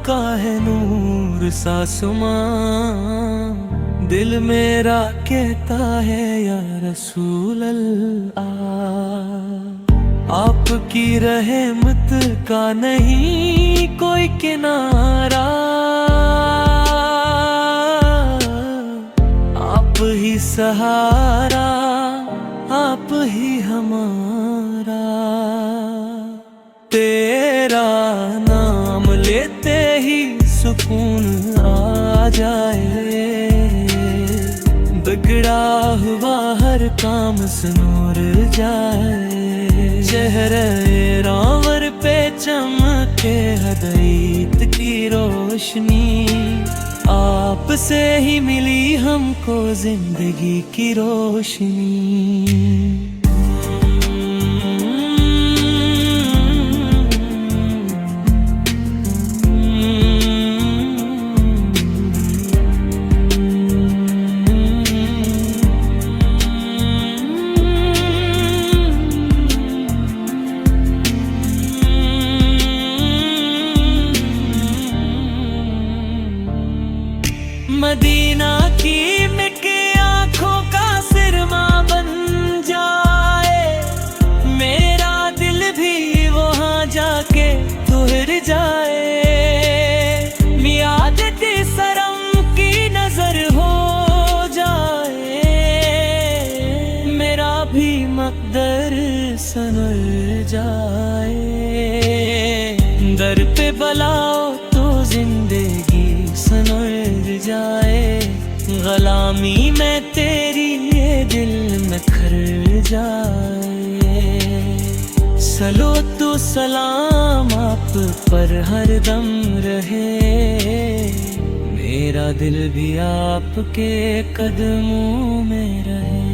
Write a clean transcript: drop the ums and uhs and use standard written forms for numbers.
आपका है नूर सासुमां, दिल मेरा कहता है या रसूल अल्लाह। आपकी रहमत का नहीं कोई किनारा, आप ही सहारा, आप ही हमारा। तेरा नाम लेते ही सुकून आ जाए, बिगड़ा हुआ हर काम सुनूर जाए। चेहरे रावर पे चमके हदैयत की रोशनी, आपसे ही मिली हमको जिंदगी की रोशनी। मदीना की मिट्टी आँखों का सिरमा बन जाए, मेरा दिल भी वहाँ जाके तुहर जाए। मियादती सरम की नजर हो जाए, मेरा भी मकदर संवर जाए। दर पे बलाओ तो जिंदगी संवर जाए, गुलामी में तेरी ये दिल में खर जाए। सलो तो सलाम आप पर हर दम रहे, मेरा दिल भी आपके कदमों में रहे।